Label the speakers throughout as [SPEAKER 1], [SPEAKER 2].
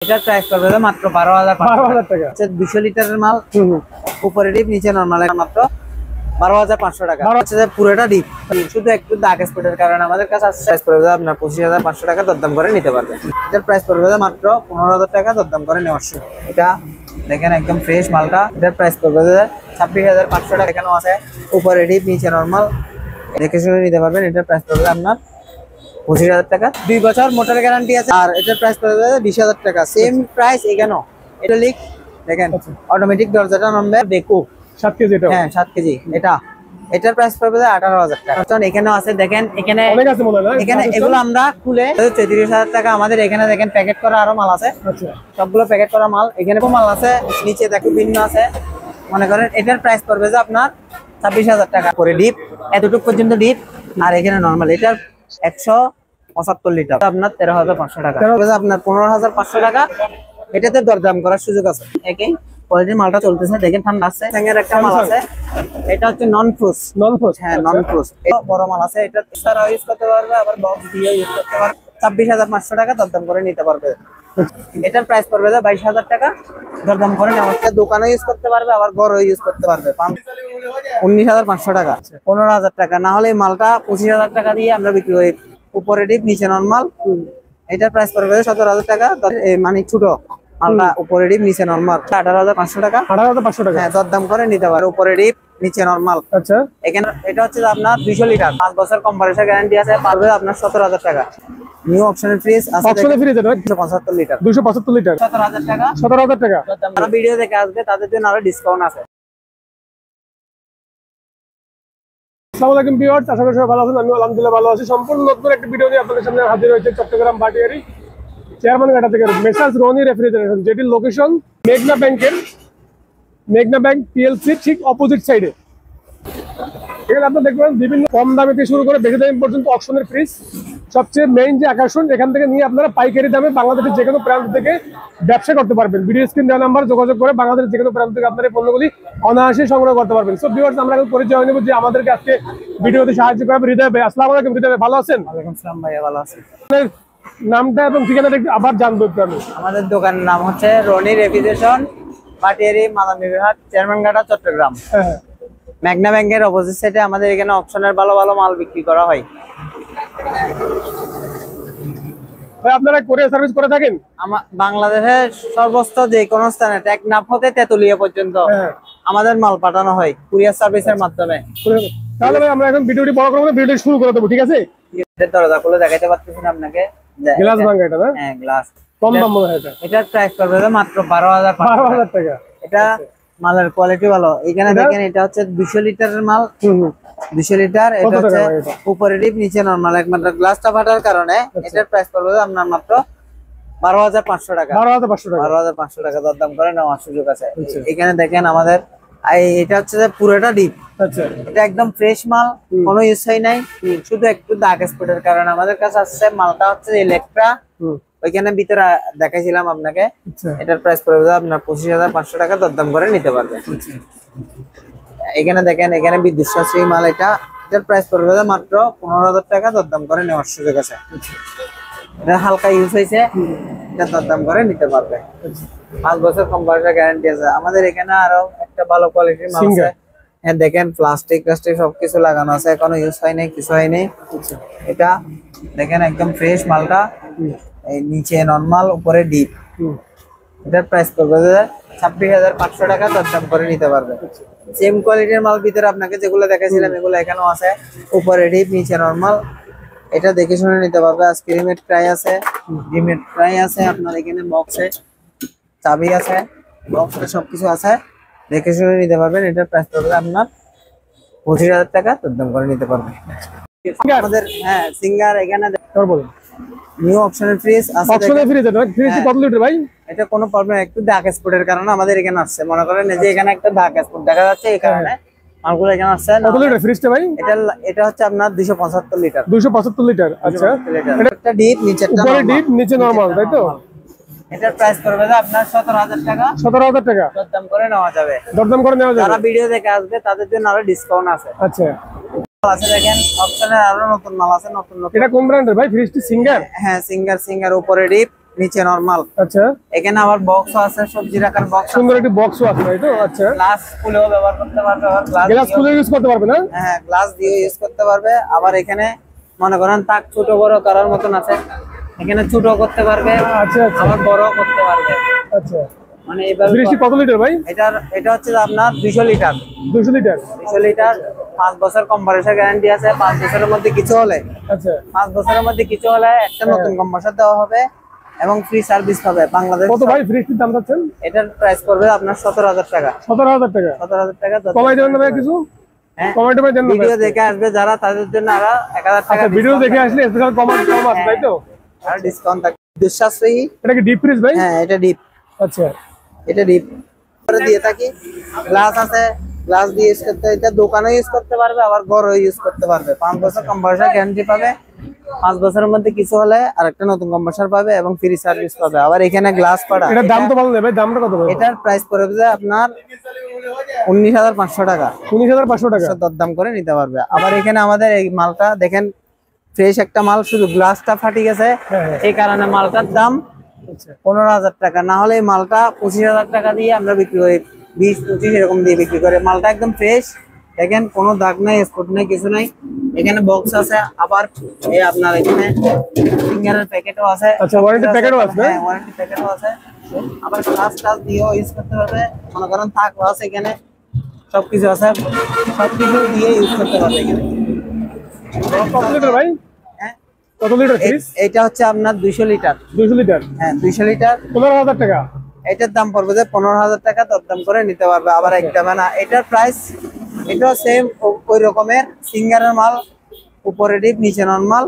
[SPEAKER 1] এটার প্রাইস পড়বে মাত্র 12,000 টাকা। 200 লিটারের মাল, উপরে ডিপ নিচে নরমাল, মাত্র 12,500 টাকা। হচ্ছে যে পুরোটা ডিপ, শুধু একটু দাগ স্পটের কারণে আমাদের কাছে প্রাইস পড়বে আপনার 25,500 টাকা, দরদাম করে নিতে পারবেন। এটার প্রাইস পড়বে মাত্র 15,000 টাকা, দরদাম করে নেওয়ার সুযোগ। এটা দেখেন একদম ফ্রেশ মালটা। এটার প্রাইস পড়বে 26,500 টাকা। এখানেও আছে উপরে ডিপ নিচে নরমাল, দেখে শুনে নিতে পারবেন। এটার প্রাইস পড়বে আপনার 25,000 টাকা, 2 বছর মোটর গ্যারান্টি আছে। আর এটার প্রাইস পড়বে 20,000 টাকা, সেম প্রাইস। এখানেও এটা লিক দেখেন, অটোমেটিক দরজাটা নামবে বেকু
[SPEAKER 2] 7 কেজি। এটা
[SPEAKER 1] হ্যাঁ 7 কেজি। এটার প্রাইস পড়বে 18,000 টাকা। এখানেও আছে দেখেন, এখানে
[SPEAKER 2] অনেক আছে মনে হয়।
[SPEAKER 1] এখানে এগুলো আমরা খুলে 34,000 টাকা। আমাদের এখানে দেখেন প্যাকেট করা আরো মাল আছে।
[SPEAKER 2] আচ্ছা,
[SPEAKER 1] সবগুলো প্যাকেট করা মাল। এখানে মাল আছে, নিচে দেখো ভিন্ন আছে। মনে করেন এটার প্রাইস পড়বে যে আপনার 26,000 টাকা করে ডিপ, এতটুকু পর্যন্ত ডিপ। আর এখানে নরমাল এটার 175 লিটার আপনার 13,500 টাকা। আপনার 15,500 টাকা। এটাতে দরদাম করার সুযোগ আছে। একই কোয়ালিটির মালটা চলতেছে, দেখেন ঠান্ডা আছে। স্যাঙ্গের একটা মাল আছে, এটা হচ্ছে নন ফ্রুস। হ্যাঁ নন ফ্রুস, বড় মাল আছে। এটা সারা ইউজ করতে পারবে, আবার বক্স দিয়ে ইউজ করতে পারবে। 26,500 টাকা, দরদাম করে নিতে পারবে। এটার প্রাইস পড়বে 22,000 টাকা, দরদাম করে নেওয়া। দোকানে ইউজ করতে পারবে, আবার ঘরে ইউজ করতে পারবে। 19,500 টাকা, 15,000 টাকা। না হলে এই মালটা 25,000 টাকা দিয়ে আমরা বিক্রি করি। উপরে ডিপ নিচে নরমাল। এটার প্রাইস পড়বে 17,000 টাকা, মানে ছোট মালটা। উপরে ডিপ নিচে নরমাল 18,500 টাকা।
[SPEAKER 2] 18,500 টাকা,
[SPEAKER 1] হ্যাঁ দরদাম করে নিতে পারে। উপরে ডিপ নিচে নরমাল।
[SPEAKER 2] আচ্ছা,
[SPEAKER 1] এখানে এটা হচ্ছে আপনার 200 লিটার, 5 বছর কম্প্রেসার গ্যারান্টি আছে। পারবে আপনার 17,000 টাকা। নিউ অপশনের ফ্রিজ আছে,
[SPEAKER 2] অপশনের ফ্রিজ এটা
[SPEAKER 1] 275 লিটার,
[SPEAKER 2] 275 লিটার,
[SPEAKER 1] 17,000 টাকা।
[SPEAKER 2] 17,000 টাকা।
[SPEAKER 1] যারা ভিডিও দেখে আসবে তাদের জন্য আরো ডিসকাউন্ট আছে।
[SPEAKER 2] আসসালামু আলাইকুম ভিউয়ার্স, আশা করি সবাই ভালো আছেন। আমি আলহামদুলিল্লাহ ভালো আছি। সম্পূর্ণ নতুন একটা ভিডিও নিয়ে আপনাদের সামনে হাজির হয়েছে চট্টগ্রাম ভাটিয়ারি চেয়ারম্যান ঘাটা থেকে মেসার্স রনি রেফ্রিজারেশন, যেটির লোকেশন মেঘনা ব্যাংক পিএলসি ঠিক অপোজিট সাইডে। এখানে আপনারা দেখবেন বিভিন্ন কম দামে থেকে শুরু করে বেশি দাম পর্যন্ত অকশনের ফ্রিজ। সবচেয়ে মেইন যে আকর্ষণ, এখান থেকে নিয়ে আপনারা পাইকারি দামে বাংলাদেশের যে কোনো প্রান্ত থেকে ব্যবসা করতে পারবেন। ভিডিও স্ক্রিন দেওয়া নাম্বার যোগাযোগ করে বাংলাদেশের যে কোনো প্রান্ত থেকে আপনারা এই পণ্যগুলি অনায়াসে সংগ্রহ করতে পারবেন। সো ভিউয়ার্স, আমরা এখন পরিচয় নেব যে আমাদেরকে আজকে ভিডিওতে সাহায্য করবে হৃদয় ভাই। আসসালামু আলাইকুম হৃদয় ভাই, ভালো আছেন?
[SPEAKER 1] ওয়ালাইকুম আসসালাম ভাইয়া, ভালো আছি।
[SPEAKER 2] নামটা এবং ঠিকানাটা একটু আবার জানবো একটু আমি।
[SPEAKER 1] আমাদের দোকানের নাম হচ্ছে রনি রেফ্রিজারেশন, ভাটিয়ারি মাদারীহাট, চেয়ারম্যান ঘাটা, চট্টগ্রাম।
[SPEAKER 2] হ্যাঁ,
[SPEAKER 1] মেঘনা ব্যাংকের অপোজিট সাইডে আমাদের এখানে অপশনের ভালো ভালো মাল বিক্রি করা হয়।
[SPEAKER 2] ভাই আপনারা কোরিয়ার সার্ভিস করে থাকেন?
[SPEAKER 1] বাংলাদেশের সর্বস্ত যে কোনো স্থানে, টেকনাফ হতে তেতুলিয়া পর্যন্ত আমাদের মাল পাঠানো হয় কুরিয়ার সার্ভিসের মাধ্যমে।
[SPEAKER 2] তাহলে ভাই আমরা এখন ভিডিওটি বড় করব না, ভিডিওটি শুরু করে দেবো, ঠিক আছে?
[SPEAKER 1] দরজা খুলে দেখাইতে পারতেছি না আপনাকে।
[SPEAKER 2] গ্লাস ভাঙা এটা না?
[SPEAKER 1] হ্যাঁ গ্লাস।
[SPEAKER 2] কম দাম মনে হয় এটা।
[SPEAKER 1] এটার প্রাইস পড়বে মাত্র 12,000
[SPEAKER 2] টাকা।
[SPEAKER 1] এটা মালের কোয়ালিটি ভালো। এখানে দেখেন এটা হচ্ছে 200 লিটারের মাল, 200 লিটার। এটা হচ্ছে উপরে ডিপ নিচে নরমাল। একমাত্র গ্লাসটা ফাটার কারণে এটার প্রাইস পড়বে আপনার মাত্র 12,500 টাকা। 12,500 টাকা, দরদাম করে নেওয়ার সুযোগ আছে। এখানে দেখেন আমাদের এটা হচ্ছে যে পুরোটা ডিপ।
[SPEAKER 2] আচ্ছা,
[SPEAKER 1] এটা একদম ফ্রেশ মাল, কোনো ইউজ হয় নাই, শুধু একটু দাগ স্পটের কারণে আমাদের কাছে আসছে। মালটা হচ্ছে ইলেকট্রা, ওইখানে ভিতরে দেখাইছিলাম আপনাকে। এটার প্রাইস পড়বে আপনার 25,500 টাকা, দরদাম করে নিতে পারবেন। এখানে দেখেন, এখানে বিদ্যুৎ সাশ্রয়ী মাল। এটার প্রাইস পড়বে মাত্র 15,000 টাকা, দরদাম করে নেওয়ার সুযোগ আছে। এটা হালকা ইউজ হয়েছে, এটা দরদাম করে নিতে পারবে। 5 বছর কম্প্রেসার গ্যারান্টি আছে। আমাদের এখানে আরো একটা ভালো কোয়ালিটির মাল আছে। হ্যাঁ দেখেন, প্লাস্টিক সবকিছু লাগানো আছে, এখনো ইউজ হয়নি, কিছু হয়নি। এটা দেখেন একদম ফ্রেশ মালটা, এই নিচে নরমাল, উপরে ডিপ। এটার প্রাইস পড়বে 26,500 টাকা, দরদাম করে নিতে পারবে। সেম কোয়ালিটির মাল ভিতরে আপনাকে যেগুলো দেখাইছিলাম এগুলো এখানেও আছে, উপরে ডিপ নিচে নরমাল। এটা দেখে শুনে নিতে পারবে। আজকে রিমেট ট্রাই আছে, আপনার এখানে বক্সে চাবি আছে, বক্সে সবকিছু আছে, দেখে শুনে নিতে পারবেন। এটার প্রাইস পড়বে আপনার 25,000 টাকা, দরদাম করে নিতে পারবেন। আমাদের হ্যাঁ সিঙ্গার এখানে নিউ অপশনের ফ্রিজ আছে।
[SPEAKER 2] অপশনের ফ্রিজ এটা ফ্রিজ কত লিটার ভাই?
[SPEAKER 1] এটা কোনো প্রবলেম, একটু দাগ স্পটের কারণে আমাদের এখানে আসছে। মনে করেন যে এখানে একটা দাগ স্পট দেখা যাচ্ছে, এই কারণে মালগুলো এখানে আসছে।
[SPEAKER 2] কত লিটার ফ্রিজটা ভাই?
[SPEAKER 1] এটা হচ্ছে আপনার 275 লিটার।
[SPEAKER 2] 275 লিটার, আচ্ছা।
[SPEAKER 1] এটা একটা ডিপ, নিচেরটা
[SPEAKER 2] উপরে ডিপ নিচে নরমাল, তাই তো?
[SPEAKER 1] এটার প্রাইস পড়বে আপনার 17,000 টাকা।
[SPEAKER 2] 17,000 টাকা,
[SPEAKER 1] দরদাম করে নেওয়া যাবে। যারা ভিডিও দেখে আসবে তাদের জন্য আরো ডিসকাউন্ট আছে।
[SPEAKER 2] আচ্ছা,
[SPEAKER 1] আছে দেখেন অপশনের আরো নতুন মাল আছে, নতুন।
[SPEAKER 2] এটা কোন ব্র্যান্ডের ভাই ফ্রিজটি? সিঙ্গার?
[SPEAKER 1] হ্যাঁ সিঙ্গার। উপরে ডিপ নিচে নরমাল।
[SPEAKER 2] আচ্ছা,
[SPEAKER 1] এখানে আবার বক্সও আছে, সবজি রাখার বক্স,
[SPEAKER 2] সুন্দর একটি বক্সও আছে তাই তো? আচ্ছা,
[SPEAKER 1] গ্লাস খুলেও ব্যবহার করতে পারবে, আবার
[SPEAKER 2] গ্লাস খুলে ইউজ করতে পারবে না?
[SPEAKER 1] হ্যাঁ, গ্লাস দিয়ে ইউজ করতে পারবে। আবার এখানে মনে করেন তাক ছোট বড় করার মতন আছে, এখানে ছোট করতে পারবে,
[SPEAKER 2] আচ্ছা আচ্ছা,
[SPEAKER 1] আবার বড় করতে পারবে।
[SPEAKER 2] আচ্ছা,
[SPEAKER 1] মানে এইভাবে
[SPEAKER 2] ফ্রিজটি কত লিটার ভাই?
[SPEAKER 1] এটা হচ্ছে আপনার 200 লিটার।
[SPEAKER 2] 200 লিটার।
[SPEAKER 1] 200 লিটার, 5 বছর কম্প্রেসর গ্যারান্টি আছে। 5 বছরের মধ্যে কিছু হলে,
[SPEAKER 2] আচ্ছা,
[SPEAKER 1] 5 বছরের মধ্যে কিছু হলে একটা নতুন কম্প্রেসর দেওয়া হবে এবং ফ্রি সার্ভিস পাবে বাংলাদেশ।
[SPEAKER 2] কত ভাই ফ্রিজটির দাম যাচ্ছেন?
[SPEAKER 1] এটার প্রাইস পড়বে আপনার 17,000 টাকা।
[SPEAKER 2] 17,000 টাকা।
[SPEAKER 1] 17,000 টাকা
[SPEAKER 2] কমাই দেবেন না ভাই কিছু?
[SPEAKER 1] হ্যাঁ,
[SPEAKER 2] কমাই দেবেন না?
[SPEAKER 1] ভিডিও দেখে আসবে যারা, তাদের জন্য আরো 1,000 টাকা।
[SPEAKER 2] আচ্ছা, ভিডিও দেখে আসলে স্পেশাল কম আছে তাই তো?
[SPEAKER 1] আর ডিসকাউন্ট থাকবে। বিশ্বাসী।
[SPEAKER 2] এটা কি ডিপ ফ্রিজ ভাই?
[SPEAKER 1] হ্যাঁ, এটা ডিপ।
[SPEAKER 2] আচ্ছা,
[SPEAKER 1] এটা ডিপ করে দিয়ে থাকি। গ্লাস আছে, গ্লাস দিয়ে ইউজ করতে, এটা দোকানে ইউজ করতে পারবে, আবার ঘরে ইউজ করতে পারবে। 5 বছর কম্প্রেসর গ্যারান্টি পাবে। 5 বছরের মধ্যে কিছু হলে আরেকটা নতুন কম্প্রেসর পাবে এবং ফ্রি সার্ভিস পাবে। আবার এখানে গ্লাস পাড়া।
[SPEAKER 2] এটার দাম তো ভালো ভাই, দামটা কত ভাই?
[SPEAKER 1] এটার প্রাইস পড়বে যে আপনার 19,500 টাকা।
[SPEAKER 2] 19,500 টাকা।
[SPEAKER 1] দরদাম করে নিতে পারবে। আবার এখানে আমাদের এই মালটা দেখেন, ফ্রেশ একটা মাল, শুধু গ্লাসটা ফাটি গেছে, এই কারণে মালটার দাম 15,000 টাকা। না হলে এই মালটা 25,000 টাকা দিয়ে আমরা বিক্রি করি, 20-25 এরকম দিয়ে বিক্রি করে। মালটা একদম ফ্রেশ, দেখেন কোনো দাগ নাই, স্পট নাই, কিছু নাই। এখানে বক্স আছে, আবার এই আপনার এখানে ফিঙ্গারের প্যাকেটও আছে।
[SPEAKER 2] আচ্ছা, ওয়ারেন্টি প্যাকেটও আছে?
[SPEAKER 1] হ্যাঁ, ওয়ারেন্টি প্যাকেটও আছে। আবার গ্লাস টাস দিয়েও ইউজ করতে পারবে। মনে করেন থাক আছে, এখানে সবকিছু আছে, সবকিছু দিয়ে ইউজ করতে পারবে এখানে।
[SPEAKER 2] কত লিটার ভাই?
[SPEAKER 1] হ্যাঁ,
[SPEAKER 2] কত লিটার ফ্রিজ?
[SPEAKER 1] এটা হচ্ছে আপনার 200 লিটার।
[SPEAKER 2] 200 লিটার।
[SPEAKER 1] হ্যাঁ, 200 লিটার।
[SPEAKER 2] 15,000 টাকা।
[SPEAKER 1] এটার দাম পড়বে যে 15,000 টাকা, দরদাম করে নিতে পারবে। আবার একদম না, এটার প্রাইস এটাও সেম ওই রকমের, সিঙ্গারের মাল, উপরে ডিপ নিচে নরমাল।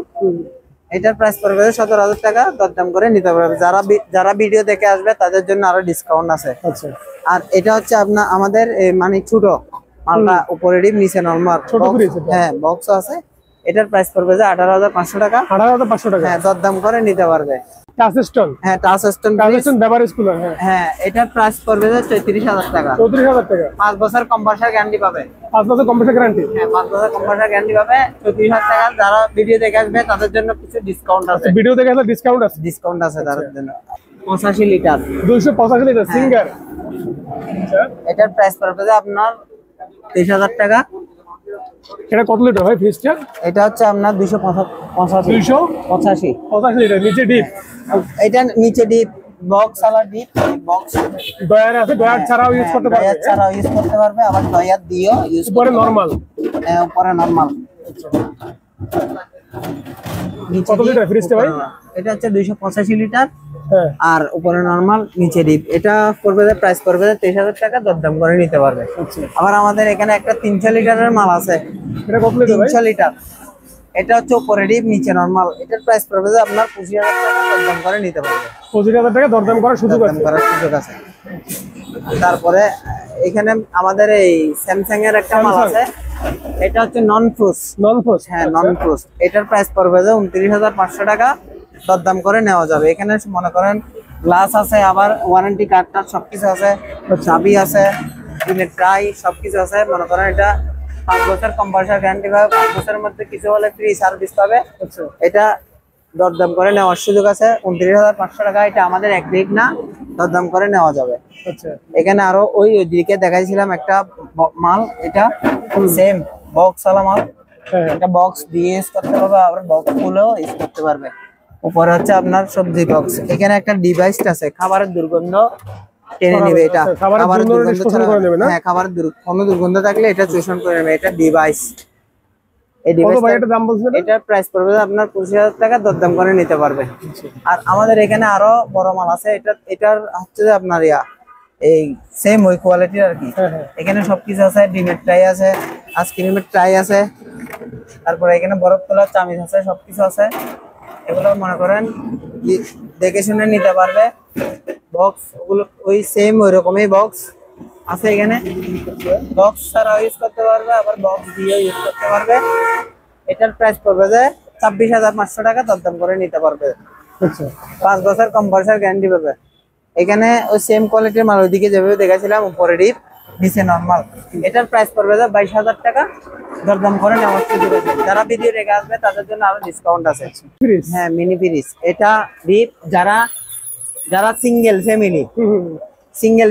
[SPEAKER 1] এটার প্রাইস পড়বে 17,000 টাকা, দরদাম করে নিতে পারবে। যারা ভিডিও দেখে আসবে তাদের জন্য আরো ডিসকাউন্ট আছে।
[SPEAKER 2] আচ্ছা,
[SPEAKER 1] আর এটা হচ্ছে আপনার আমাদের মানে ছোট মালটা, উপরে ডিপ নিচে নরমাল,
[SPEAKER 2] ছোট ফ্রিজ।
[SPEAKER 1] হ্যাঁ, বক্স আছে। এটার প্রাইস পড়বে যে 18,500 টাকা।
[SPEAKER 2] 18,500 টাকা।
[SPEAKER 1] হ্যাঁ, দরদাম করে নিতে পারবে।
[SPEAKER 2] Touch stone.
[SPEAKER 1] হ্যাঁ, টাচ স্টোন।
[SPEAKER 2] Beverage cooler. হ্যাঁ,
[SPEAKER 1] হ্যাঁ, এটার প্রাইস পড়বে যে 34,000 টাকা।
[SPEAKER 2] 34,000 টাকা।
[SPEAKER 1] 5 বছর কম্প্রেসর গ্যারান্টি পাবে।
[SPEAKER 2] 5 বছর কম্প্রেসর গ্যারান্টি।
[SPEAKER 1] হ্যাঁ, 5 বছর কম্প্রেসর গ্যারান্টি পাবে। 34,000 টাকা। যারা ভিডিও দেখে আসবে তাদের জন্য কিছু ডিসকাউন্ট আছে।
[SPEAKER 2] ভিডিও দেখে আসলে ডিসকাউন্ট আছে?
[SPEAKER 1] ডিসকাউন্ট আছে তাদের জন্য। 85 লিটার।
[SPEAKER 2] 285 litre singer. আচ্ছা,
[SPEAKER 1] এটার প্রাইস পড়বে যে আপনার 23,000 টাকা।
[SPEAKER 2] এটা কত লিটার ভাই ফ্রিজটা?
[SPEAKER 1] এটা হচ্ছে আপনার 285
[SPEAKER 2] লিটার। নিচে ডিপ।
[SPEAKER 1] এটা নিচে ডিপ, বক্স আলা ডিপ, বক্স
[SPEAKER 2] ডয়ার আছে, ডয়ার ছাড়াও ইউজ করতে পারবে।
[SPEAKER 1] ডয়ার ছাড়াও ইউজ করতে পারবে, আবার ডয়ার দিয়েও ইউজ
[SPEAKER 2] উপরে নরমাল।
[SPEAKER 1] হ্যাঁ, উপরে নরমাল।
[SPEAKER 2] কত লিটার ফ্রিজটা ভাই?
[SPEAKER 1] এটা হচ্ছে 285 লিটার।
[SPEAKER 2] হ্যাঁ,
[SPEAKER 1] আর উপরে নরমাল, নিচে ডিপ। এটা পড়বে, প্রাইস পড়বে 23,000 টাকা, দরদাম করে নিতে পারবে। আবার আমাদের এখানে একটা 300 লিটারের মাল আছে।
[SPEAKER 2] এটা কত লিটার ভাই?
[SPEAKER 1] 300 লিটার। এটা হচ্ছে উপরে ডিপ নিচে নরমাল। এটার প্রাইস পড়বে যে আপনার 25,000 টাকা, দরদাম করে নিতে পারবে।
[SPEAKER 2] 25,000 টাকা দরদাম করার সুযোগ আছে।
[SPEAKER 1] দরদাম করার সুযোগ আছে। তারপরে এখানে আমাদের এই স্যামসাং এর একটা মাল আছে। এটা হচ্ছে নন ফ্রুস।
[SPEAKER 2] নন ফ্রোজ।
[SPEAKER 1] হ্যাঁ, নন ফ্রুস। এটার প্রাইস পড়বে যে 29,500 টাকা, দরদাম করে নেওয়া যাবে। এখানে মনে করেন গ্লাস আছে, আবার ওয়ারেন্টি কার্ড সবকিছু আছে, চাবি আছে, ট্রাই সবকিছু আছে। মনে করেন এটা 5 বছর কম্প্রেসর গ্যারান্টি পাবে। 5 বছরের মধ্যে কিছু হলে ফ্রি সার্ভিস পাবে। এটা দরদাম করে নেওয়ার সুযোগ আছে। 29,500 টাকা। এটা আমাদের এক রেট না, দরদাম করে নেওয়া যাবে।
[SPEAKER 2] আচ্ছা,
[SPEAKER 1] এখানে আরো ওই দিকে দেখাইছিলাম একটা মাল, এটা সেম বক্স আলা মাল। এটা বক্স দিয়ে ইউজ করতে পারবে, আবার বক্স খুলেও ইউজ করতে পারবে। উপরে হচ্ছে আপনার সবজি বক্স। এখানে একটা ডিভাইস আছে, খাবারের দুর্গন্ধ টেনে নেবে। এটা খাবারের দুর্গন্ধ ছাড়া, হ্যাঁ, খাবারের কোনো দুর্গন্ধ থাকলে এটা শোষণ করে নেবে। এটা ডিভাইস। এই ডিভাইসটার দাম বলছেন? এটার প্রাইস পড়বে আপনার 25,000 টাকা, দরদাম করে নিতে পারবে। আর আমাদের এখানে আরো বড় মাল আছে। এটার হচ্ছে যে আপনার এই সেম ওই কোয়ালিটির আর কি। এখানে সবকিছু আছে, ডিমের ট্রাই আছে, আইসক্রিমের ট্রাই আছে, তারপরে এখানে বরফ তোলার চামিচ আছে, সবকিছু আছে। এগুলো মনে করেন দেখে শুনে নিতে পারবে। বক্স ওগুলো ওই সেম ওই রকমই বক্স আছে। এখানে বক্স ছাড়াও ইউজ করতে পারবে, আবার বক্স দিয়েও ইউজ করতে পারবে। এটার প্রাইস পড়বে যে 26,500 টাকা, দরদাম করে নিতে পারবে। 5 বছর কম্প্রেসর গ্যারান্টি পাবে। এখানে ওই সেম কোয়ালিটির মাল ওইদিকে যেভাবে দেখাছিলাম, উপরে ডিপ নিচে নরমাল। এটার প্রাইস পড়বে যে 22,000 টাকা, দরদাম করে নেওয়ার সুযোগ আছে। যারা ভিডিও দেখে আসবে তাদের জন্য আরো ডিসকাউন্ট আছে। হ্যাঁ, মিনি ফ্রিজ। এটা ডিপ, যারা যারা সিঙ্গেল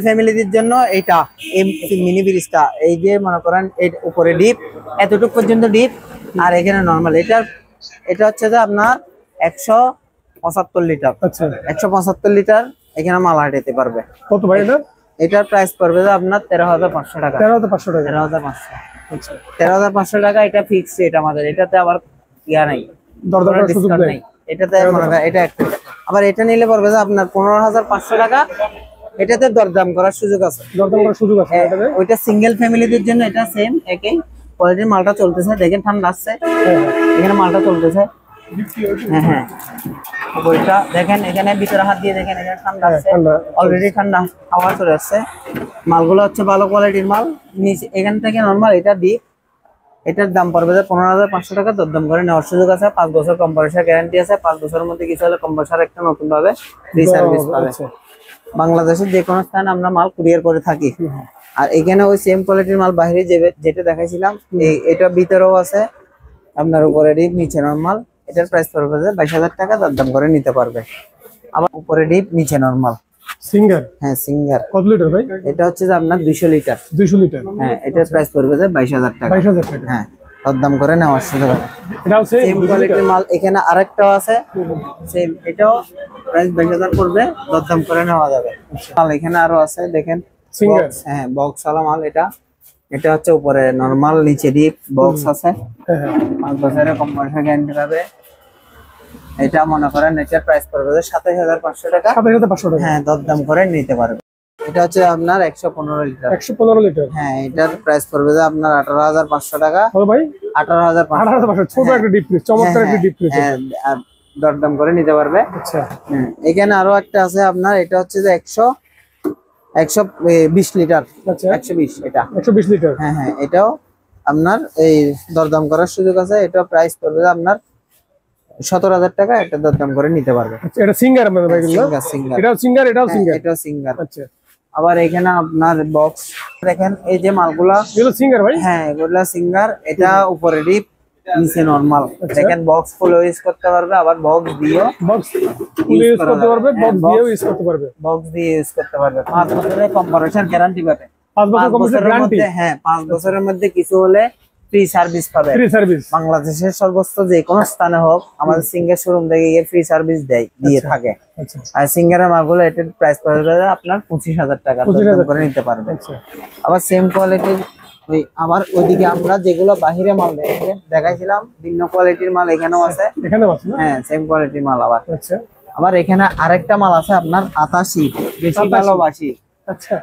[SPEAKER 1] ফ্যামিলিদের জন্য এটা এই মিনি ব্রিজটা, এই যে মনে করেন এর উপরে ডিপ এতটুকু পর্যন্ত ডিপ, আর এখানে নরমাল। এটা হচ্ছে যে আপনার 175 লিটার।
[SPEAKER 2] আচ্ছা
[SPEAKER 1] 175 লিটার এখানে মাল হাঁটাতে পারবে।
[SPEAKER 2] কত ভাই এটা?
[SPEAKER 1] এটার প্রাইস পড়বে যে আপনার 13,500 টাকা।
[SPEAKER 2] 13,500 টাকা।
[SPEAKER 1] 13,500।
[SPEAKER 2] আচ্ছা
[SPEAKER 1] 13,500 টাকা, এটা ফিক্স রেট আমাদের। এটাতে আবার ইয়া নাই,
[SPEAKER 2] দরদাম করার সুযোগ নেই
[SPEAKER 1] এটাতে। এটা একটা আবার এটা নিলে পড়বে যে আপনার 15,500 টাকা। এটাতে দরদাম করার সুযোগ আছে।
[SPEAKER 2] দরদাম করার সুযোগ আছে এটাতে।
[SPEAKER 1] ওইটা সিঙ্গেল ফ্যামিলিদের জন্য এটা সেম একই কোয়ালিটির মালটা চলতেছে। দেখেন ঠান্ডা আসছে, এখানে মালটা চলতেছে। হ্যাঁ হ্যাঁ, ওইটা দেখেন এখানে ভিতরে হাত দিয়ে দেখেন, এখানে ঠান্ডা আসছে, অলরেডি ঠান্ডা হাওয়া চলে আসছে। মালগুলো হচ্ছে ভালো কোয়ালিটির মাল। নিচে এখান থেকে নরমাল এটা ডিপ। এটার দাম পড়বে যে 15,500 টাকা। দরদাম করে নেওয়ার সুযোগ আছে। 5 বছর কম্প্রেসার গ্যারান্টি আছে। 5 বছরের মধ্যে কিছু হলে কম্প্রেসার একটা নতুন ভাবে ফ্রি সার্ভিস পাবে। বাংলাদেশের যে কোনো স্থানে আমরা মাল কুরিয়ার করে থাকি। আর এখানে ওই সেম কোয়ালিটির মাল বাইরে যেটা দেখাইছিলাম, এটা ভিতরেও আছে আপনার উপরে ডিপ নিচে নরমাল। এটার প্রাইস পড়বে যে 22,000 টাকা। দরদাম করে নিতে পারবে। আবার উপরে ডিপ নিচে নরমাল
[SPEAKER 2] সিঙ্গার।
[SPEAKER 1] হ্যাঁ সিঙ্গার।
[SPEAKER 2] কত লিটার ভাই?
[SPEAKER 1] এটা হচ্ছে যে আপনার 200 লিটার।
[SPEAKER 2] 200 লিটার।
[SPEAKER 1] হ্যাঁ, এটার প্রাইস পড়বে যে 22,000 টাকা।
[SPEAKER 2] 22,000 টাকা।
[SPEAKER 1] হ্যাঁ, দরদাম করে নেওয়ার সুযোগ আছে।
[SPEAKER 2] এটাও সেম
[SPEAKER 1] কোয়ালিটির মাল। এখানে আরেকটাও আছে সেম, এটাও প্রাইস 22,000 পড়বে। দরদাম করে নেওয়া যাবে। মাল এখানে আরো আছে দেখেন,
[SPEAKER 2] সিঙ্গার।
[SPEAKER 1] হ্যাঁ বক্স ওয়ালা মাল। এটা হচ্ছে উপরে নরমাল, নিচে ডিপ বক্স আছে। 5 বছরের কম্প্রেসার গ্যারান্টি পাবে। এটা মনে করেন এটার প্রাইস পড়বে 27,500 টাকা।
[SPEAKER 2] 27,500 টাকা।
[SPEAKER 1] হ্যাঁ, দরদাম করে নিতে পারবে। এটা হচ্ছে আপনার 115 লিটার।
[SPEAKER 2] 115 লিটার।
[SPEAKER 1] হ্যাঁ, এটার প্রাইস পড়বে যে আপনার 18,500 টাকা।
[SPEAKER 2] কত ভাই?
[SPEAKER 1] 18,500।
[SPEAKER 2] 18,500। ছোট একটা ডিপ ফ্রিজ, চমৎকার একটা ডিপ ফ্রিজ।
[SPEAKER 1] হ্যাঁ, আর দরদাম করে নিতে পারবে।
[SPEAKER 2] আচ্ছা,
[SPEAKER 1] এখানে আরো একটা আছে আপনার। এটা হচ্ছে যে 120 লিটার।
[SPEAKER 2] আচ্ছা
[SPEAKER 1] 120 এটা।
[SPEAKER 2] 120 লিটার।
[SPEAKER 1] হ্যাঁ হ্যাঁ, এটাও আপনার এই দরদাম করার সুযোগ আছে। এটা প্রাইস পড়বে আপনার 17,000 টাকা। এটা দরদাম করে নিতে পারবে।
[SPEAKER 2] আচ্ছা, এটা সিঙ্গার মানে ভাই এগুলো?
[SPEAKER 1] সিঙ্গার।
[SPEAKER 2] এটাও সিঙ্গার, এটাও সিঙ্গার।
[SPEAKER 1] এটাও সিঙ্গার।
[SPEAKER 2] আচ্ছা,
[SPEAKER 1] আবার এখানে আপনার বক্স দেখেন, এই যে মালগুলা
[SPEAKER 2] এগুলো সিঙ্গার ভাই?
[SPEAKER 1] হ্যাঁ, এগুলা সিঙ্গার। এটা উপরে ডিপ নিচে নরমাল। দেখেন বক্স ফুল ইউজ করতে পারবে, আবার বক্স দিয়েও
[SPEAKER 2] ইউজ করতে পারবে, বক্স দিয়েও ইউজ করতে পারবে।
[SPEAKER 1] বক্স দিয়ে ইউজ করতে পারবে। 5 বছরের কম্প্রেসার গ্যারান্টি পাবে।
[SPEAKER 2] 5 বছর কম্প্রেসার গ্যারান্টি।
[SPEAKER 1] হ্যাঁ, 5 বছরের মধ্যে কিছু হলে ফ্রি সার্ভিস পাবে।
[SPEAKER 2] ফ্রি সার্ভিস
[SPEAKER 1] বাংলাদেশের সর্বস্ত যে কোনো স্থানে হোক, আমাদের সিঙ্গার শোরুম থেকে গিয়ে ফ্রি সার্ভিস দিয়ে থাকে।
[SPEAKER 2] আচ্ছা,
[SPEAKER 1] আর সিঙ্গারের মালগুলো এটার প্রাইস পড়বে আপনার 25,000 টাকা। করে নিতে পারবে।
[SPEAKER 2] আচ্ছা,
[SPEAKER 1] আবার সেম কোয়ালিটির আবার ওইদিকে আমরা যেগুলো বাহিরে মাল দেখাইছিলাম, ভিন্ন কোয়ালিটির মাল এখানেও আছে।
[SPEAKER 2] এখানেও আছে না?
[SPEAKER 1] হ্যাঁ, সেম কোয়ালিটির মাল।
[SPEAKER 2] আচ্ছা,
[SPEAKER 1] আবার এখানে আরেকটা মাল আছে আপনার 88 বেশি ভালোবাসি।
[SPEAKER 2] আচ্ছা,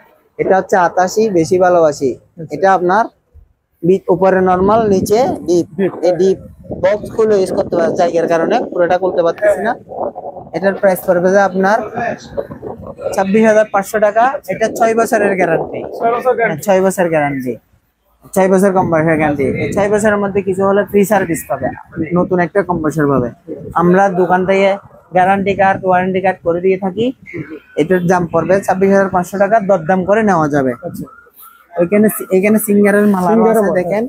[SPEAKER 1] এটা হচ্ছে 88 বেশি ভালোবাসি। এটা আপনার উপরে নরমাল, নিচে ডিপ। এই ডিপ বক্স খুলে ইউজ করতে পারবে। জায়গার কারণে পুরোটা খুলতে পারতেছি না। এটার প্রাইস পড়বে যে আপনার 26,500 টাকা। এটা 6 বছরের গ্যারান্টি। 6 বছর গ্যারান্টি, 6 বছর কম্প্রেসার গ্যারান্টি। 6 বছরের মধ্যে কিছু হলে ফ্রি সার্ভিস পাবে, নতুন একটা কম্প্রেসার পাবে। আমরা দোকান থেকে গ্যারান্টি কার্ড, ওয়ারেন্টি কার্ড করে দিয়ে থাকি। এটার দাম পড়বে 26,500 টাকা। দরদাম করে নেওয়া যাবে। এখানে সিঙ্গারের মাল আছে দেখেন,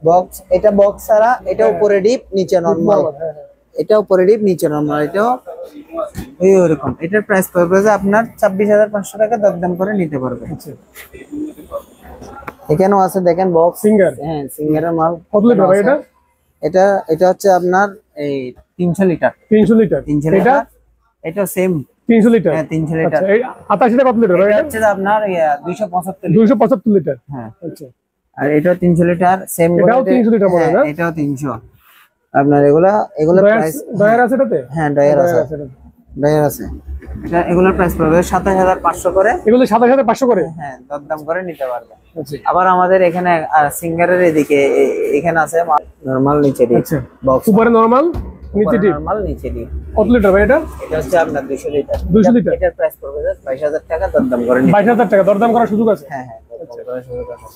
[SPEAKER 1] বক্স। এটা বক্স ছাড়া, এটা উপরে ডিপ নিচে নরমাল। এটা উপরে ডিপ নিচে নরমাল। এটাও ওইরকম। এটার প্রাইস পড়বে যে আপনার 26,500 টাকা। দরদাম করে নিতে পারবে। এখানেও আছে দেখেন বক্স
[SPEAKER 2] সিঙ্গার।
[SPEAKER 1] হ্যাঁ, সিঙ্গারের মাল।
[SPEAKER 2] কত লিটার ভাই এটা?
[SPEAKER 1] এটা হচ্ছে আপনার এই 300 লিটার।
[SPEAKER 2] 300 লিটার।
[SPEAKER 1] 300 লিটার। এটা সেম
[SPEAKER 2] 300 লিটার।
[SPEAKER 1] হ্যাঁ, 300 লিটার।
[SPEAKER 2] আচ্ছা, এই 88 টা কত লিটার ভাই?
[SPEAKER 1] এটা হচ্ছে আপনার 275 লিটার।
[SPEAKER 2] 275 লিটার।
[SPEAKER 1] হ্যাঁ,
[SPEAKER 2] আচ্ছা,
[SPEAKER 1] আর এটা 300 লিটার সেম।
[SPEAKER 2] এটাও 300 লিটার মনে হয় না?
[SPEAKER 1] এটাও 300। আপনার এগুলা প্রাইস
[SPEAKER 2] ডয়ার আছে এটাতে?
[SPEAKER 1] হ্যাঁ, ডয়ার আছে। এগুলোর প্রাইস পড়বে 27,500 করে।
[SPEAKER 2] এগুলো 27,500 করে?
[SPEAKER 1] হ্যাঁ, দরদাম করে নিতে পারবে।
[SPEAKER 2] আচ্ছা,
[SPEAKER 1] আবার আমাদের এখানে সিঙ্গারের এদিকে এখানে আছে নরমাল, নিচে ডিপ বক্স।
[SPEAKER 2] উপরে নরমাল, নিচে ডিপ।
[SPEAKER 1] নরমাল, নিচে ডিপ।
[SPEAKER 2] কত লিটার ভাই এটা?
[SPEAKER 1] এটা হচ্ছে আপনার 200 লিটার।
[SPEAKER 2] 200 লিটার।
[SPEAKER 1] এটার প্রাইস পড়বে 22,000 টাকা। দরদাম করে নিতে।
[SPEAKER 2] 22,000 টাকা। দরদাম করার সুযোগ আছে?
[SPEAKER 1] হ্যাঁ হ্যাঁ, দরদাম করার সুযোগ আছে।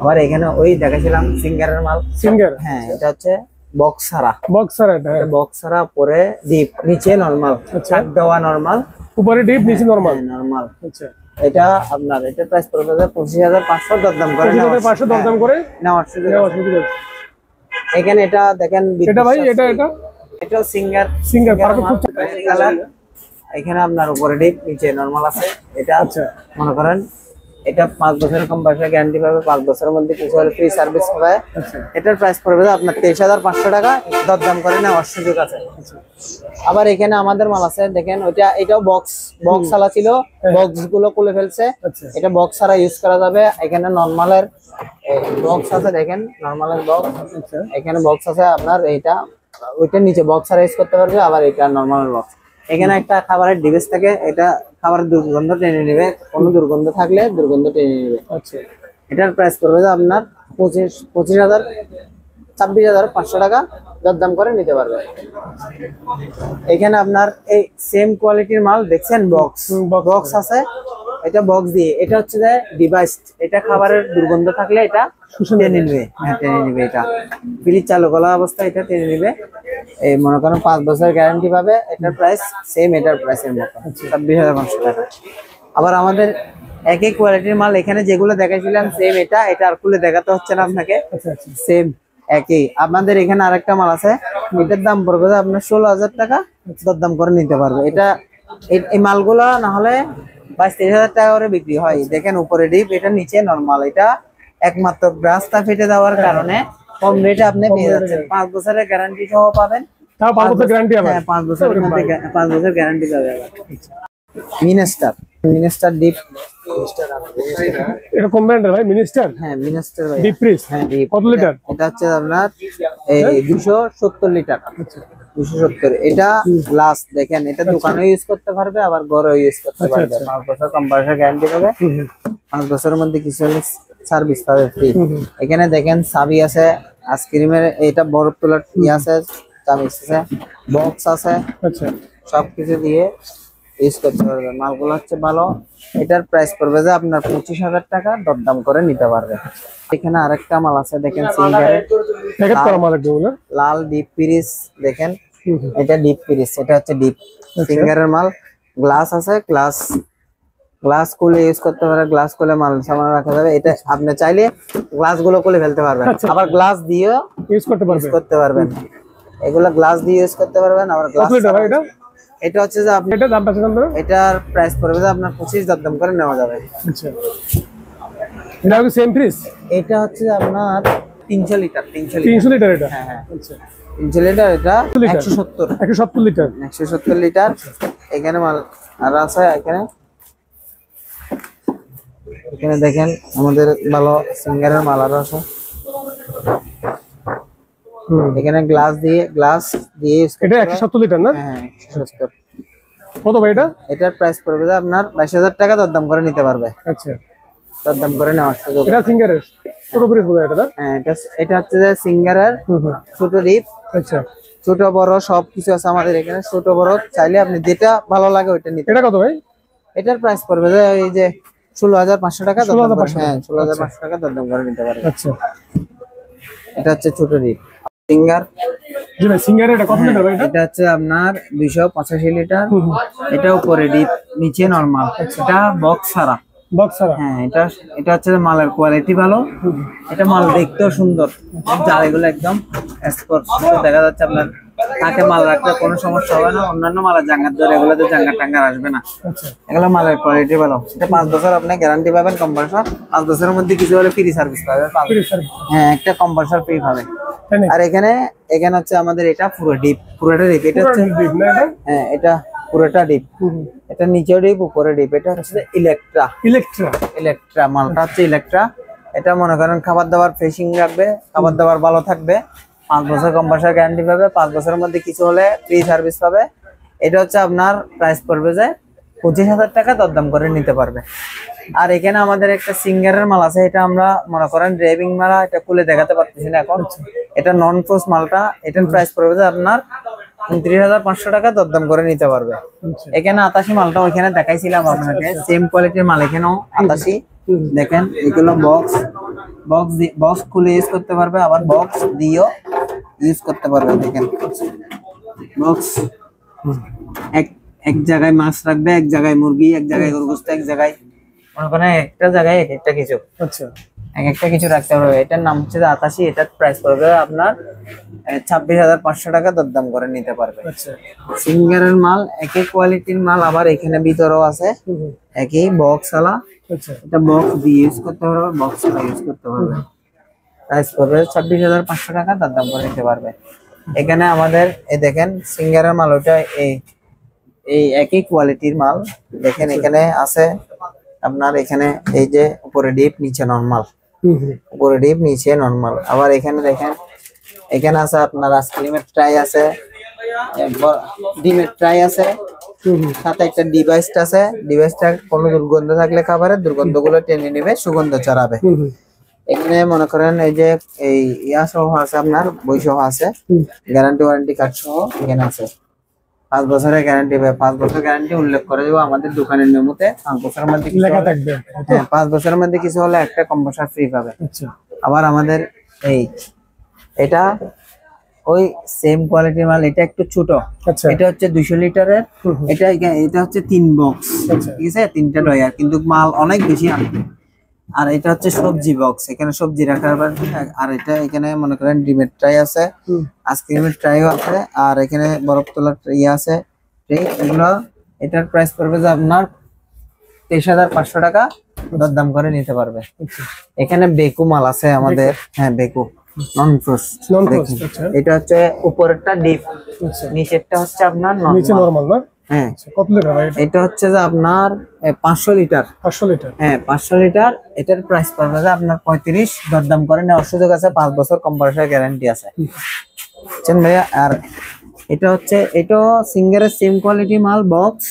[SPEAKER 1] আবার এখানে ওই দেখাছিলাম সিঙ্গারের মাল।
[SPEAKER 2] সিঙ্গার।
[SPEAKER 1] হ্যাঁ, এটা হচ্ছে বক্স ছাড়া।
[SPEAKER 2] বক্স ছাড়া এটা? হ্যাঁ,
[SPEAKER 1] বক্স ছাড়া, পরে ডিপ নিচে নরমাল।
[SPEAKER 2] আচ্ছা,
[SPEAKER 1] দেওয়া নরমাল,
[SPEAKER 2] উপরে ডিপ নিচে নরমাল।
[SPEAKER 1] নরমাল।
[SPEAKER 2] আচ্ছা,
[SPEAKER 1] এটা আপনার এটার প্রাইস পড়বে 25,500। দরদাম করে
[SPEAKER 2] 25,500 দরদাম করে
[SPEAKER 1] নেওয়ার সুযোগ আছে।
[SPEAKER 2] আছে।
[SPEAKER 1] এখানে এটা দেখেন,
[SPEAKER 2] এটা ভাই, এটা
[SPEAKER 1] এটাও সিঙ্গার।
[SPEAKER 2] Singer perfect.
[SPEAKER 1] কালার। এখানে আপনার উপরে ডিপ নিচে নরমাল আছে। এটা
[SPEAKER 2] আচ্ছা
[SPEAKER 1] মনে করেন এটা 5 বছরের কম্প্রেসর গ্যারান্টি পাবে, 5 বছরের মধ্যে কিছু হলে ফ্রি সার্ভিস হবে।
[SPEAKER 2] আচ্ছা
[SPEAKER 1] এটার প্রাইস পড়বে আপনার 23,500 টাকা, দরদাম করে নেওয়ার সুযোগ আছে। আবার এখানে আমাদের মাল আছে দেখেন, এটাও বক্স আলা ছিল, বক্স গুলো খুলে ফেলছে।
[SPEAKER 2] আচ্ছা
[SPEAKER 1] এটা বক্স ছাড়া ইউজ করা যাবে। এখানে নরমালের বক্স আছে দেখেন, নরমালের বক্স
[SPEAKER 2] আচ্ছা
[SPEAKER 1] এখানে বক্স আছে আপনার, এইটা ওইটার নিচে বক্স ছাড়া ইউজ করতে পারবে। আবার এটা নরমাল বক্স। এখানে একটা খাবারের ডিভাইস থাকে, এটা খাবারের দুর্গন্ধ টেনে নেবে, কোনো দুর্গন্ধ থাকলে দুর্গন্ধ টেনে নেবে।
[SPEAKER 2] আচ্ছা
[SPEAKER 1] এটার প্রাইস পড়বে আপনার 26,500 টাকা, দরদাম করে নিতে পারবে। এখানে আপনার এই সেম কোয়ালিটির মাল দেখছেন, বক্স আছে, এটা বক্স দিয়ে, এটা হচ্ছে যে ডিভাইস, এটা খাবারের দুর্গন্ধ থাকলে এটা টেনে নেবে। হ্যাঁ টেনে নেবে, এটা ফ্রিজ চালু করা অবস্থায় এটা টেনে নেবে। এই মনে করেন 5 বছর গ্যারান্টি পাবে। এটার প্রাইস সেম এটার প্রাইসের মতো, 26,500 টাকা। আবার আমাদের একই কোয়ালিটির মাল এখানে যেগুলো দেখাইছিলাম সেম, এটা আর খুলে দেখাতে হচ্ছে না আপনাকে, সেম একই। আপনাদের এখানে আরেকটা মাল আছে, এটার দাম পড়বে আপনার 16,000 টাকা, দরদাম করে নিতে পারবে। এটা এই মালগুলো না হলে 22-23,000 টাকা করে বিক্রি হয়। দেখেন উপরে ডিপ, এটা নিচে নরমাল। এটা একমাত্র গ্লাসটা ফেটে দেওয়ার কারণে কম রেটে আপনি পেয়ে যাচ্ছেন। 5 বছরের গ্যারান্টি সহ পাবেন।
[SPEAKER 2] তাও 5 বছর গ্যারান্টি হবে?
[SPEAKER 1] হ্যাঁ 5 বছরের মধ্যে 5 বছর গ্যারান্টি পাবে। মিনিস্টার ডিপ,
[SPEAKER 2] এটা কোন ব্র্যান্ডের ভাই? মিনিস্টার?
[SPEAKER 1] হ্যাঁ মিনিস্টার ভাই।
[SPEAKER 2] Deep fridge?
[SPEAKER 1] হ্যাঁ ডিপ।
[SPEAKER 2] কত লিটার?
[SPEAKER 1] এটা হচ্ছে আপনার 270 লিটার। 270। এটা গ্লাস দেখেন, এটা দোকানে ইউজ করতে পারবে, আবার ঘরে ইউজ করতে পারবে। 5 বছর কম্প্রেসর গ্যারান্টি পাবে, 5 বছরের মধ্যে কিছু সার্ভিস পাবে ফ্রি। এখানে দেখেন চাবি আছে, আইসক্রিমের এটা বরফ তোলার আছে, চাবি আছে, বক্স আছে।
[SPEAKER 2] আচ্ছা
[SPEAKER 1] সবকিছু দিয়ে ইউজ করতে পারবে। মালগুলো হচ্ছে ভালো। এটার প্রাইস পড়বে যে আপনার 25,000 টাকা, দরদাম করে নিতে পারবে। এখানে আরেকটা মাল আছে দেখেন, সিঙ্গারের
[SPEAKER 2] প্যাকেট করা মাল এগুলো,
[SPEAKER 1] লাল ডিপ ফ্রিজ দেখেন, এটা ডিপ ফ্রিজ, এটা হচ্ছে ডিপ সিঙ্গারের মাল। গ্লাস আছে, গ্লাস খুলে ইউজ করতে পারে, গ্লাস খুলে মাল সামান রাখা যাবে। এটা আপনি চাইলে গ্লাস গুলো খুলে ফেলতে পারবেন, আবার গ্লাস দিয়েও
[SPEAKER 2] ইউজ করতে পারবেন।
[SPEAKER 1] এগুলো গ্লাস দিয়ে ইউজ করতে পারবেন, আবার গ্লাস। এটা হচ্ছে যে আপনি
[SPEAKER 2] এটা দামটা কত?
[SPEAKER 1] এটার প্রাইস পড়বে যে আপনার 25, দরদাম করে নেওয়া যাবে।
[SPEAKER 2] আচ্ছা এটা কি সেম ফ্রিজ?
[SPEAKER 1] এটা হচ্ছে আপনার 300 লিটার।
[SPEAKER 2] 300 লিটার এটা?
[SPEAKER 1] হ্যাঁ হ্যাঁ
[SPEAKER 2] আচ্ছা
[SPEAKER 1] 300 লিটার। এটা 170
[SPEAKER 2] লিটার।
[SPEAKER 1] 170 লিটার। এখানে মাল আর আছে, এখানে দেখেন আমাদের ভালো সিঙ্গারের মাল আর আছে। এখানে গ্লাস দিয়ে
[SPEAKER 2] এটা 170 লিটার না?
[SPEAKER 1] হ্যাঁ 170।
[SPEAKER 2] কত ভাই এটা?
[SPEAKER 1] এটার প্রাইস পড়বে আপনার 22,000 টাকা, দরদাম করে নিতে পারবে।
[SPEAKER 2] আচ্ছা
[SPEAKER 1] দরদাম করে নেওয়ার সুযোগ।
[SPEAKER 2] এটা সিঙ্গারের ছোট ফ্রিজ বলে এটা?
[SPEAKER 1] হ্যাঁ এটা হচ্ছে যে সিঙ্গারের ছোট ডিপ।
[SPEAKER 2] আচ্ছা
[SPEAKER 1] ছোট বড় সবকিছু আছে আমাদের এখানে, ছোট বড় চাইলে আপনি যেটা ভালো লাগে ওইটা নিতে।
[SPEAKER 2] এটা কত ভাই?
[SPEAKER 1] এটার প্রাইস পড়বে যে এই যে 16,500 টাকা, দরদাম করে। হ্যাঁ 16,500 টাকা, দরদাম করে নিতে পারবে।
[SPEAKER 2] আচ্ছা
[SPEAKER 1] এটা হচ্ছে ছোট ডিপ সিঙ্গার।
[SPEAKER 2] জি ভাই সিঙ্গার এটা কত লিটার ভাই?
[SPEAKER 1] এটা হচ্ছে আপনার 285 লিটার। এটা উপরে ডিপ, নিচে নরমাল। এটা বক্স ছাড়া। হ্যাঁ এটা হচ্ছে মালের কোয়ালিটি ভালো। এটা মাল দেখতেও সুন্দর, জায়গাগুলো একদম স্পষ্ট দেখা যাচ্ছে। আপনার তাকে মাল রাখলে কোনো সমস্যা হবে না। অন্যান্য মালের জাঙ্গার ধরে এগুলোতে জাঙ্গার আসবে না। এগুলো মালের কোয়ালিটি ভালো। এটা 5 বছর আপনি গ্যারান্টি পাবেন কম্প্রেসর। 5 বছরের মধ্যে কিছু হলে ফ্রি সার্ভিস পাবেন। হ্যাঁ একটা কম্প্রেসর ফ্রি পাবে। আর এখানে হচ্ছে আমাদের এটা পুরোটা ডিপ। এটা হচ্ছে হ্যাঁ এটা পুরোটা ডিপ। এটা নিচেও ডিপ, উপরে ডিপ। এটা হচ্ছে ইলেকট্রা মালটা হচ্ছে ইলেকট্রা। এটা মনে করেন খাবার দাবার ফ্রেশিং রাখবে, খাবার দাবার ভালো থাকবে। 5 বছর কম্প্রেসর গ্যারান্টি পাবে, 5 বছরের মধ্যে কিছু হলে ফ্রি সার্ভিস পাবে। এটা হচ্ছে আপনার প্রাইস পড়বে যে 25,000 টাকা, দরদাম করে নিতে পারবে। আর এখানে আমাদের একটা সিঙ্গারের মাল আছে, এটা আমরা মনে করেন ড্রাইভিং মালা, এটা খুলে দেখাতে পারতেছি না এখন। এটা নন ফ্রোজ মালটা। এটার প্রাইস পড়বে যে আপনার 29,500 টাকা, দরদাম করে নিতে পারবে। এখানে 88 মালটা ওইখানে দেখাইছিলাম আপনাকে, সেম কোয়ালিটির মাল এখানেও 88। দেখেন এগুলো বক্স খুলে ইউজ করতে পারবে, আবার বক্স দিয়েও ইউজ করতে পারবে। দেখেন বক্স এক জায়গায় মাছ রাখবে, এক জায়গায় মুরগি, এক জায়গায় গরু গোশত, এক জায়গায় মনে করেন একটা জায়গায় একটা কিছু।
[SPEAKER 2] আচ্ছা
[SPEAKER 1] এক একটা কিছু রাখতে পারবে। এটার নাম হচ্ছে 87, এটার প্রাইস পড়বে আপনার 26,500 টাকা, দরদাম করে নিতে পারবে।
[SPEAKER 2] আচ্ছা
[SPEAKER 1] সিঙ্গারের মাল, একই কোয়ালিটির মাল, আবার এখানে ভিতরেও আছে একই বক্স আলা।
[SPEAKER 2] আচ্ছা
[SPEAKER 1] এটা বক্স দিয়ে ইউজ করতে পারবে, বক্স আলা ইউজ করতে পারবে। প্রাইস পড়বে 26,500 টাকা, দরদাম করে নিতে পারবে। এখানে আমাদের এই দেখেন সিঙ্গারের মাল, ওটা এই একই কোয়ালিটির মাল। দেখেন এখানে আছে আপনার, এখানে এই যে উপরে ডিপ নিচে নরমাল, উপরে ডিপ নিচে নরমাল। আবার এখানে দেখেন, এখানে আছে আপনার আইসক্রিমের ট্রাই আছে, ডিমের ট্রাই আছে, সাথে একটা ডিভাইস আছে। ডিভাইসটা কোনো দুর্গন্ধ থাকলে খাবারের দুর্গন্ধগুলো টেনে নেবে, সুগন্ধ ছড়াবে। এখানে মনে করেন এই যে এই ইয়া সহ আছে, আপনার বই সহ আছে, গ্যারান্টি ওয়ারেন্টি কার্ড সহ এখানে আছে। 5 বছরের গ্যারান্টি, 5 বছর গ্যারান্টি উল্লেখ করে দেবো আমাদের দোকানের মেমোতে। 5 বছরের মধ্যে
[SPEAKER 2] লেখা থাকবে।
[SPEAKER 1] হ্যাঁ, 5 বছরের মধ্যে কিছু হলে একটা কম্প্রেসার ফ্রি পাবে।
[SPEAKER 2] আচ্ছা
[SPEAKER 1] আবার আমাদের এটা ওই সেম কোয়ালিটির মাল, এটা একটু ছোট।
[SPEAKER 2] আচ্ছা
[SPEAKER 1] এটা হচ্ছে 200 লিটারের। এটা হচ্ছে 3 বক্স, ঠিক আছে, 3টা ডয়ার, কিন্তু মাল অনেক বেশি আনবে। আর এটা হচ্ছে সবজি বক্স, এখানে সবজি রাখার পারবে। আর এটা এখানে মনে করেন ডিমের ট্রাই আছে, আইসক্রিমের ট্রাইও আছে, আর এখানে বরফ তোলার ট্রে আছে। এগুলো এটার প্রাইস পড়বে যে আপনার 23,500 টাকা, দরদাম করে নিতে পারবে। এখানে বেকু মাল আছে আমাদের। হ্যাঁ, বেকু নন ফ্রোস্ট। এটা হচ্ছে উপরেরটা ডিপ, নিচেরটা হচ্ছে আপনার
[SPEAKER 2] নিচে নরমাল না?
[SPEAKER 1] হ্যাঁ।
[SPEAKER 2] কত লিটার ভাই?
[SPEAKER 1] এটা হচ্ছে যে আপনার 500 লিটার।
[SPEAKER 2] 500 লিটার?
[SPEAKER 1] হ্যাঁ, 500 লিটার। এটার প্রাইস পড়বে যে আপনার 35, দরদাম করে নেওয়ার সুযোগ আছে। 5 বছর কম্প্রেসার গ্যারান্টি আছে, বুঝছেন ভাইয়া। আর এটা হচ্ছে, এটা সিঙ্গারের সেম কোয়ালিটি মাল, বক্স,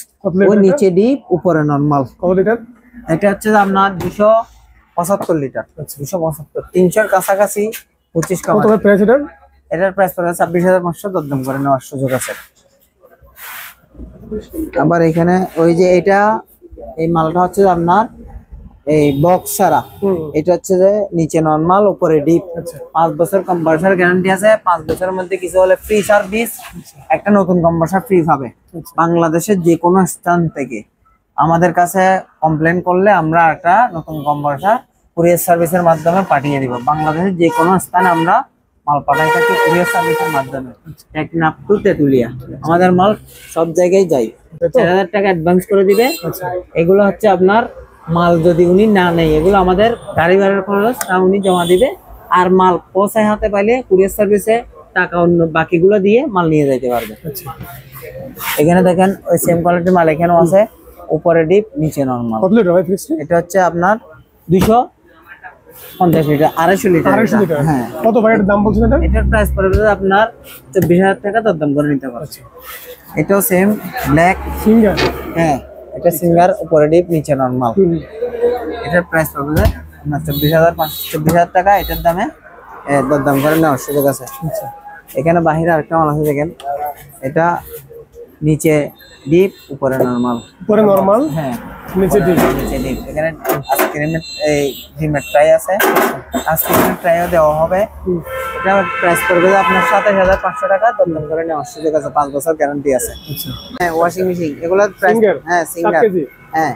[SPEAKER 1] ওই নিচে ডিপ উপরে নরমাল।
[SPEAKER 2] কত লিটার?
[SPEAKER 1] এটা হচ্ছে যে আপনার 275 লিটার। 275, 300 কাছাকাছি, 25 কম।
[SPEAKER 2] কত প্রাইস এটার?
[SPEAKER 1] এটার প্রাইস পড়বে 26,500, দরদাম করে নেওয়ার সুযোগ আছে। আবার এখানে ওই যে এটা, এই মালটা হচ্ছে আপনার এই বক্স ছাড়া। এটা হচ্ছে যে নিচে নরমাল, উপরে ডিপ। 5 বছর কম্প্রেসার গ্যারান্টি আছে। 5 বছরের মধ্যে কিছু হলে ফ্রি সার্ভিস, একটা নতুন কম্প্রেসার ফ্রি পাবে। বাংলাদেশের যে কোনো স্থান থেকে আমাদের কাছে কমপ্লেন করলে আমরা একটা নতুন কম্প্রেসার কুরিয়ার সার্ভিসের মাধ্যমে পাঠিয়ে দিব। বাংলাদেশের যে কোনো স্থানে আমরা মাল পাঠাই থাকি কুরিয়ার সার্ভিসের মাধ্যমে। টেকনাফ টু তেতুলিয়া আমাদের মাল সব জায়গায় যায়। 4,000 টাকা অ্যাডভান্স করে দিবে। এগুলো হচ্ছে আপনার মাল যদি উনি না নেয়, এগুলো আমাদের গাড়ি ভাড়ার খরচ উনি জমা দিবে। আর মাল পৌঁছায় হাতে পাইলে কুরিয়ার সার্ভিসে টাকা অন্য বাকিগুলো দিয়ে মাল নিয়ে যেতে পারবে। এখানে দেখেন ওই সেম কোয়ালিটির মাল এখানেও আছে, উপরে ডিপ নিচে নরমাল।
[SPEAKER 2] কত লিটার ভাই ফিক্স?
[SPEAKER 1] এটা হচ্ছে আপনার 250 লিটার, 250 লিটার।
[SPEAKER 2] 250 লিটার?
[SPEAKER 1] হ্যাঁ।
[SPEAKER 2] কত ভাই এর দাম বলছেন এটা?
[SPEAKER 1] এটার প্রাইস পড়বে আপনার 24,000 টাকা, দরদাম করে নিতে পারবে। এটাও সেম ব্ল্যাক
[SPEAKER 2] সিঙ্গার।
[SPEAKER 1] হ্যাঁ, এটা সিঙ্গার, উপরে ডিপ নিচে নরমাল। এটার প্রাইস পড়বে আপনার 24,000 টাকা। এটার দামে দরদাম করে নেওয়ার সুযোগ আছে। এখানে বাহিরে আরেকটা মাল আছে, দেখেন, এটা নিচে ডিপ, উপরে নরমাল।
[SPEAKER 2] উপরে নরমাল,
[SPEAKER 1] হ্যাঁ,
[SPEAKER 2] নিচে ডিপ।
[SPEAKER 1] নিচে ডিপ। এখানে আইসক্রিমের এই ডিমের ট্রাই আছে, আইসক্রিমের ট্রাইও দেওয়া হবে। এটা প্রাইস পড়বে আপনার 27,500 টাকা, দরদাম করে নেওয়ার সুযোগ আছে। 5 বছর গ্যারান্টি আছে। হ্যাঁ, ওয়াশিং মেশিন, এগুলোর প্রাইস, হ্যাঁ সিঙ্গার, হ্যাঁ,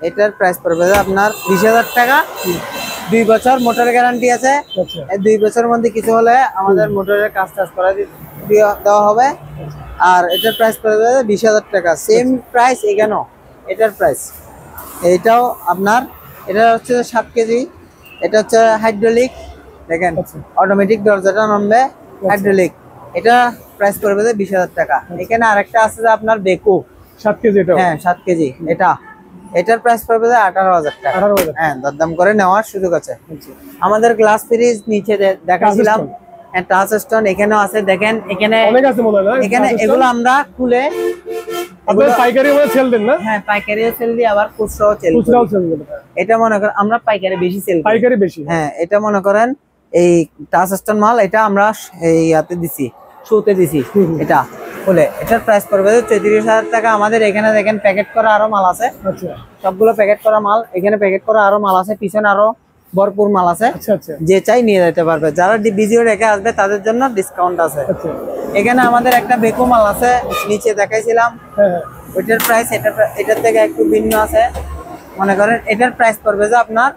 [SPEAKER 1] এটার প্রাইস পড়বে আপনার 20,000 টাকা। 2 বছর মোটর গ্যারান্টি আছে। 2 বছরের মধ্যে কিছু হলে আমাদের মোটরের কাজ করা দেওয়া হবে। আর এটার প্রাইস পড়বে 20,000 টাকা। সেম প্রাইস এখানেও, এটার প্রাইস। এটাও আপনার, এটা হচ্ছে 7 কেজি। এটা হচ্ছে হাইড্রোলিক, দেখেন অটোমেটিক দরজাটা নামবে, হাইড্রোলিক। এটা প্রাইস পড়বে 20,000 টাকা। এখানে আরেকটা আছে যে আপনার বেকু,
[SPEAKER 2] 7 কেজি। এটা?
[SPEAKER 1] হ্যাঁ, 7 কেজি। এটার প্রাইস পড়বে 18,000 টাকা।
[SPEAKER 2] 18,000?
[SPEAKER 1] হ্যাঁ, দরদাম করে নেওয়ার সুযোগ আছে। আমাদের গ্লাস ফ্রিজ নিচে দেখাছিলাম, টাচ স্টোন এখানেও আছে। দেখেন এখানে
[SPEAKER 2] অনেক আছে মনে হয়।
[SPEAKER 1] এখানে এগুলো আমরা খুলে
[SPEAKER 2] আপনারা পাইকারি ওরা সেল দেন না?
[SPEAKER 1] হ্যাঁ, পাইকারিও সেল দিই, আবার খুচরাও সেল করি। এটা মনে করেন আমরা পাইকারি বেশি সেল করি।
[SPEAKER 2] পাইকারি বেশি?
[SPEAKER 1] হ্যাঁ, এটা মনে করেন এই টাচ স্টোন মাল, এটা আমরা এই ইয়াতে দিছি, শোতে দিছি। এটা খুলে এটার প্রাইস পড়বে 34,000 টাকা। আমাদের এখানে দেখেন প্যাকেট করা আরো মাল আছে।
[SPEAKER 2] আচ্ছা,
[SPEAKER 1] সবগুলো প্যাকেট করা মাল। এখানে প্যাকেট করা আরো মাল আছে, পিছনে আরো ভরপুর মাল আছে।
[SPEAKER 2] আচ্ছা আচ্ছা।
[SPEAKER 1] যে চাই নিয়ে যেতে পারবে। যারা ভিডিও রেখে আসবে তাদের জন্য ডিসকাউন্ট আছে।
[SPEAKER 2] আচ্ছা,
[SPEAKER 1] এখানে আমাদের একটা বেকু মাল আছে, নিচে দেখাইছিলাম।
[SPEAKER 2] হ্যাঁ,
[SPEAKER 1] ওইটার প্রাইস এটার থেকে একটু ভিন্ন আছে। মনে করেন এটার প্রাইস পড়বে যে আপনার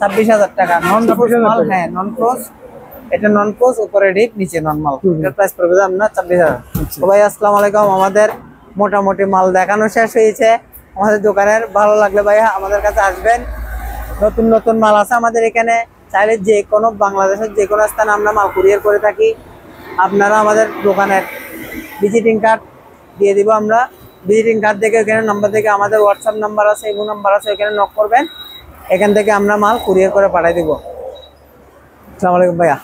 [SPEAKER 1] 26,000 টাকা নন ফ্রোজ
[SPEAKER 2] 26,000
[SPEAKER 1] মাল।
[SPEAKER 2] টাকা।
[SPEAKER 1] হ্যাঁ নন ফ্রোজ, এটা নন ফ্রোজ, উপরে ডিপ নিচে নরমাল। এটার প্রাইস পড়বে আপনার 26,000। তো ভাই আসসালামু আলাইকুম, আমাদের মোটামুটি মাল দেখানো শেষ হয়েছে আমাদের দোকানের। ভালো লাগলে ভাইয়া আমাদের কাছে আসবেন, নতুন নতুন মাল আছে আমাদের এখানে। চাইলে যে কোনো বাংলাদেশের যে কোনো স্থানে আমরা মাল কুরিয়ার করে থাকি। আপনারা আমাদের দোকানের ভিজিটিং কার্ড দিয়ে দিব আমরা, ভিজিটিং কার্ড দেখে ওখানে নাম্বার থেকে আমাদের হোয়াটসঅ্যাপ নাম্বার আছে, ইমো নাম্বার আছে, ওখানে নক করবেন, এখান থেকে আমরা মাল কুরিয়ার করে পাঠিয়ে দিব। আসসালামু আলাইকুম ভাইয়া।